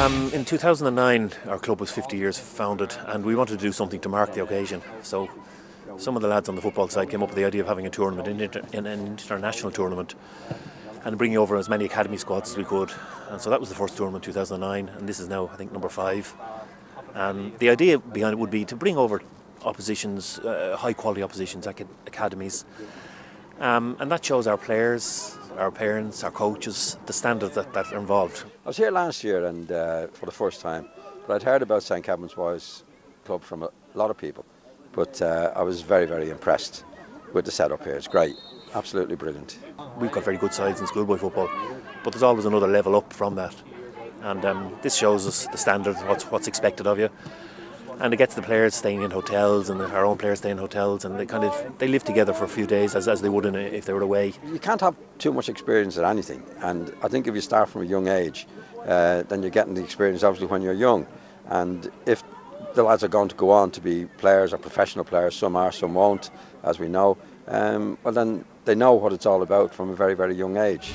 In 2009, our club was 50 years founded, and we wanted to do something to mark the occasion. So some of the lads on the football side came up with the idea of having a tournament, an international tournament, and bringing over as many academy squads as we could. And so that was the first tournament in 2009, and this is now, I think, number 5. And the idea behind it would be to bring over oppositions, high quality oppositions, academies, and that shows our players, our parents, our coaches, the standards that are involved. I was here last year and for the first time, but I'd heard about St Kevin's Boys Club from a lot of people, but I was very, very impressed with the setup here. It's great, absolutely brilliant. We've got very good sides in schoolboy football, but there's always another level up from that, and this shows us the standard, what's expected of you. And it gets the players staying in hotels, and our own players stay in hotels, and they live together for a few days as they would if they were away. You can't have too much experience at anything, and I think if you start from a young age, then you're getting the experience obviously when you're young. And if the lads are going to go on to be players or professional players, some are, some won't, as we know, well then they know what it's all about from a very, very young age.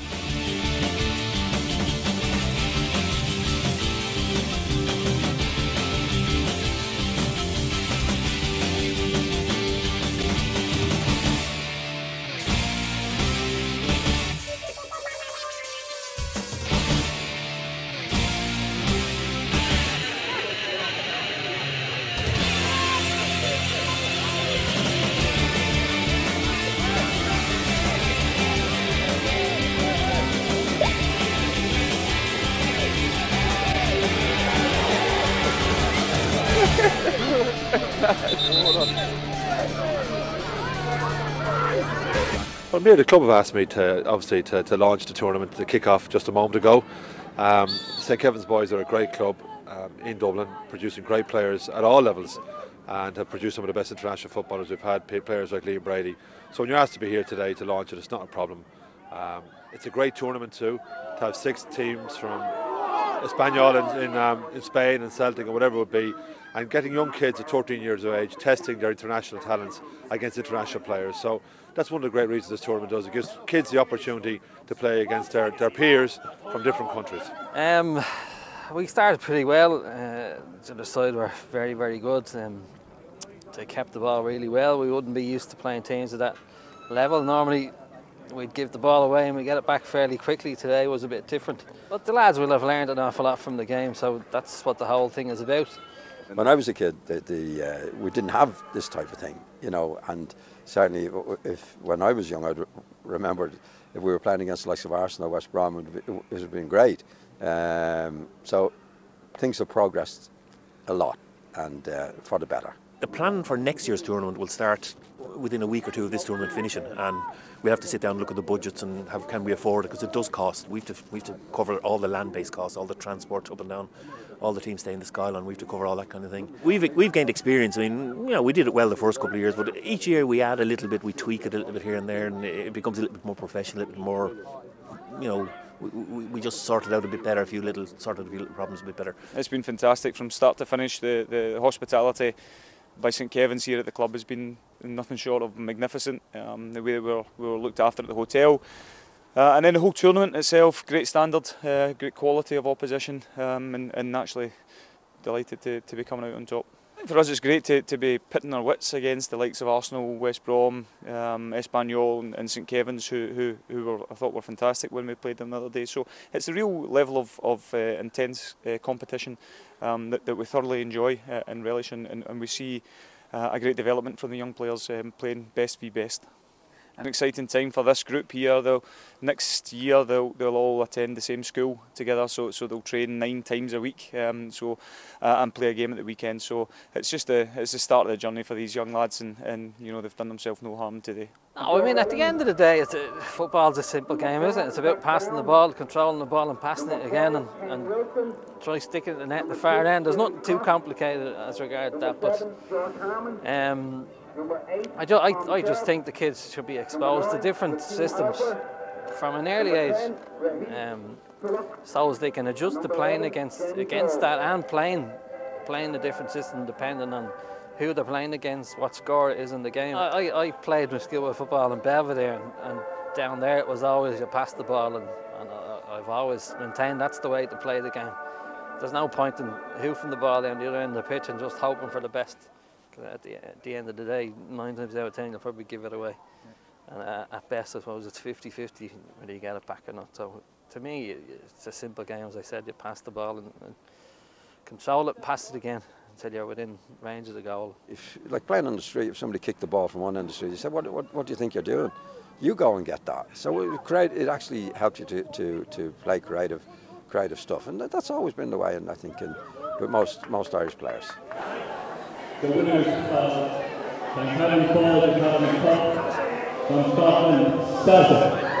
Well, the club have asked me to launch the tournament, to kick off just a moment ago. St Kevin's Boys are a great club in Dublin, producing great players at all levels, and have produced some of the best international footballers we've had, players like Liam Brady. So when you're asked to be here today to launch it, it's not a problem. It's a great tournament too, to have 6 teams from Espanyol in Spain and Celtic and whatever it would be, and getting young kids at 13 years of age testing their international talents against international players. So that's one of the great reasons this tournament does. It gives kids the opportunity to play against their peers from different countries. We started pretty well. To the side were very, very good. They kept the ball really well. We wouldn't be used to playing teams at that level. Normally we'd give the ball away and we get it back fairly quickly. Today was a bit different. But the lads will have learned an awful lot from the game, so that's what the whole thing is about. When I was a kid, we didn't have this type of thing, you know, and certainly when I was young, I remembered if we were playing against the likes of Arsenal or West Brom, it would have been great. So things have progressed a lot, and for the better. The plan for next year's tournament will start within a week or two of this tournament finishing, and we have to sit down and look at the budgets and can we afford it, because it does cost. We have to cover all the land-based costs, all the transport up and down, all the teams stay in the Skyline. We have to cover all that kind of thing. We've gained experience. I mean, you know, we did it well the first couple of years, but each year we add a little bit, we tweak it a little bit here and there, and it becomes a little bit more professional, a little bit more, you know. We just sorted out a bit better, sorted a few little problems a bit better. It's been fantastic from start to finish. The hospitality by St Kevin's here at the club has been nothing short of magnificent. The way that we were looked after at the hotel, and then the whole tournament itself, great standard, great quality of opposition, and naturally delighted to be coming out on top. For us it's great to be pitting our wits against the likes of Arsenal, West Brom, Espanyol and St Kevin's, who I thought were fantastic when we played them the other day. So it's a real level of intense competition that we thoroughly enjoy and relish, and we see a great development from the young players playing best v best. An exciting time for this group here. Next year they'll all attend the same school together, so they'll train 9 times a week, and play a game at the weekend. So it's the start of the journey for these young lads, and you know, they've done themselves no harm today. No, I mean, at the end of the day, football's a simple game, isn't it? It's about passing the ball, controlling the ball and passing it again, and try sticking it in the net at the far end. There's nothing too complicated as regards that, but I just think the kids should be exposed to different systems from an early age, so as they can adjust to playing against that, and playing a different system depending on who they're playing against, what score it is in the game. I played my schoolboy football in Belvedere, and down there it was always you pass the ball, and I've always maintained that's the way to play the game. there's no point in hoofing the ball down the other end of the pitch and just hoping for the best. At the end of the day, 9 times out of 10 you'll probably give it away. And at best, I suppose it's 50-50 whether you get it back or not. So to me, it's a simple game. As I said, you pass the ball and control it, pass it again until you're within range of the goal. If, like playing on the street, if somebody kicked the ball from one end of the street, you said, what do you think you're doing? You go and get that. So it actually helped you to play creative stuff, and that's always been the way. And I think with most Irish players. The winners of the Academy Ball, Academy Cup from Scotland, Celtic.